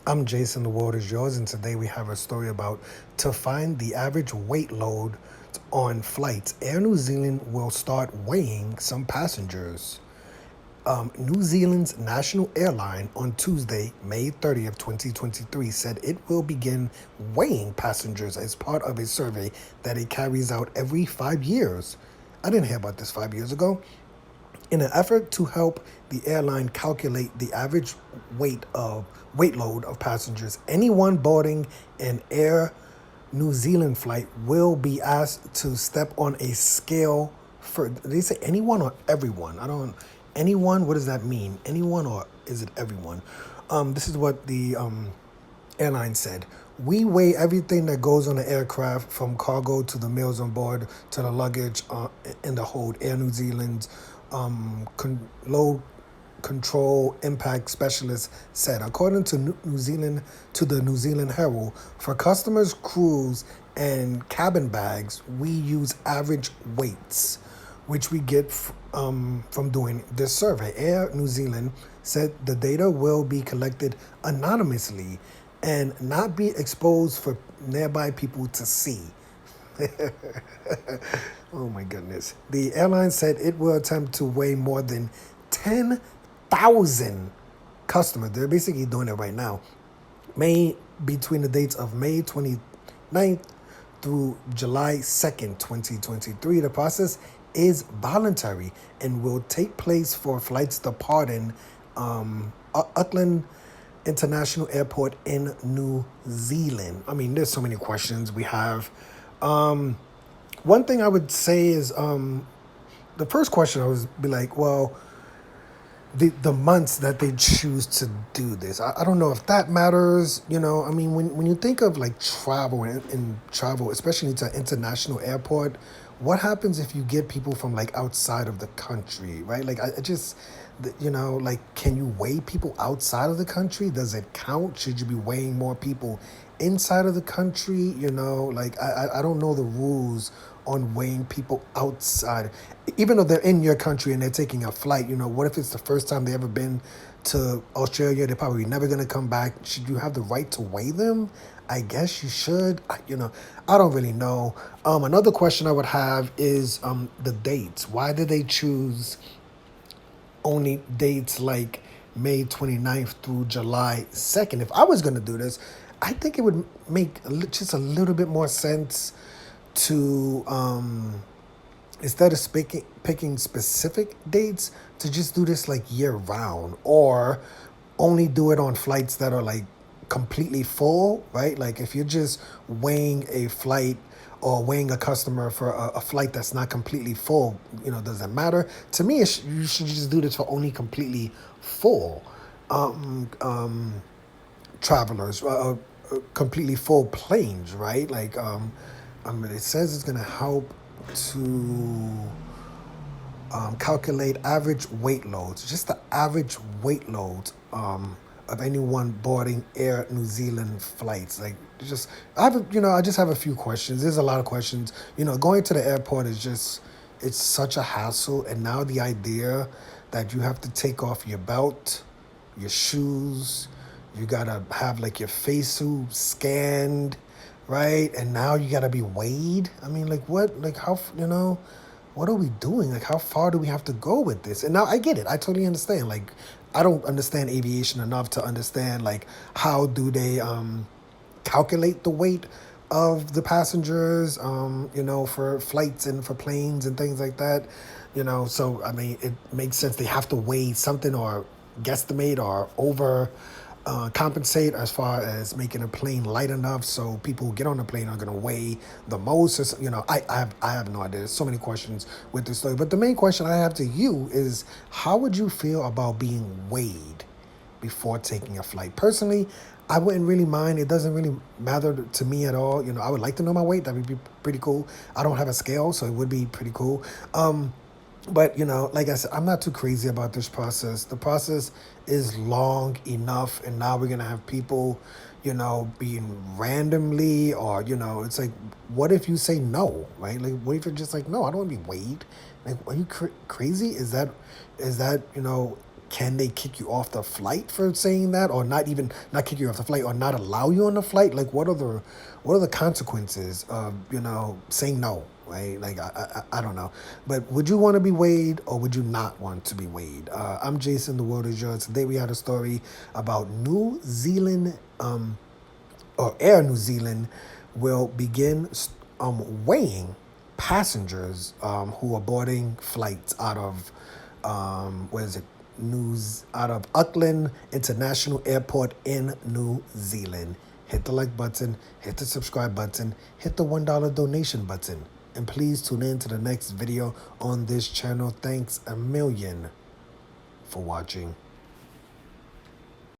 I'm Jason, the world is yours, and today we have a story about to find the average weight load on flights. Air New Zealand will start weighing some passengers. New Zealand's national airline on Tuesday, May 30th, 2023, said it will begin weighing passengers as part of a survey that it carries out every 5 years. I didn't hear about this 5 years ago. In an effort to help the airline calculate the average weight load of passengers, anyone boarding an Air New Zealand flight will be asked to step on a scale for. Did they say anyone or everyone? I don't. Anyone? What does that mean? Anyone or is it everyone? This is what the airline said. We weigh everything that goes on the aircraft, from cargo to the meals on board to the luggage in the hold. Air New Zealand's load control impact specialist said, according to the New Zealand Herald, for customers, crews, and cabin bags, we use average weights, which we get from doing this survey. Air New Zealand said the data will be collected anonymously and not be exposed for nearby people to see. Oh my goodness. The airline said it will attempt to weigh more than 10,000 customers. They're basically doing it right now. Between the dates of May 29th through July 2nd, 2023. The process is voluntary and will take place for flights departing Auckland International Airport in New Zealand. I mean, there's so many questions we have. One thing I would say is the first question I would be like, well, the months that they choose to do this. I don't know if that matters. I mean, when you think of like travel and travel, especially to an international airport, what happens if you get people from like outside of the country, right? Like I just, like, can you weigh people outside of the country? Does it count? Should you be weighing more people inside of the country? Like I don't know the rules on weighing people outside, even though they're in your country and they're taking a flight. What if it's the first time they ever been to Australia? They're probably never going to come back. Should you have the right to weigh them? I guess you should. I don't really know. Another question I would have is the dates. Why did they choose only dates like May 29th through July 2nd? If I was going to do this, I think it would make just a little bit more sense to, instead of picking specific dates, to just do this like year round, or only do it on flights that are like completely full, right? Like if you're just weighing a flight or weighing a customer for a flight that's not completely full, does that matter? To me, you should just do this for only completely full travelers, completely full planes, right? Like, it says it's going to help to calculate average weight loads, just the average weight loads of anyone boarding Air New Zealand flights. Like, I just have a few questions. There's a lot of questions. Going to the airport is it's such a hassle. And now the idea that you have to take off your belt, your shoes, you gotta have like your face suit scanned, right? And now you gotta be weighed. I mean, like what? Like how? What are we doing? Like how far do we have to go with this? And now I get it. I totally understand. Like I don't understand aviation enough to understand like how do they calculate the weight of the passengers, for flights and for planes and things like that. So I mean, it makes sense. They have to weigh something or guesstimate or over compensate as far as making a plane light enough so people who get on the plane are going to weigh the most. I have no idea. There's so many questions with this story. But the main question I have to you is, how would you feel about being weighed before taking a flight? Personally, I wouldn't really mind. It doesn't really matter to me at all. I would like to know my weight. That would be pretty cool. I don't have a scale, so it would be pretty cool. But, like I said, I'm not too crazy about this process. The process is long enough, and now we're going to have people, being randomly, or, it's like, what if you say no, right? Like, what if you're just like, no, I don't want to be weighed? Like, are you crazy? Is that, can they kick you off the flight for saying that, or not kick you off the flight, or not allow you on the flight? Like, what are the consequences of saying no? Right? Like, I don't know. But would you want to be weighed, or would you not want to be weighed? I'm Jason. The world is yours. Today we had a story about New Zealand, or Air New Zealand will begin weighing passengers who are boarding flights out of out of Auckland International Airport in New Zealand. Hit the like button, hit the subscribe button, hit the $1 donation button, and please tune in to the next video on this channel. Thanks a million for watching.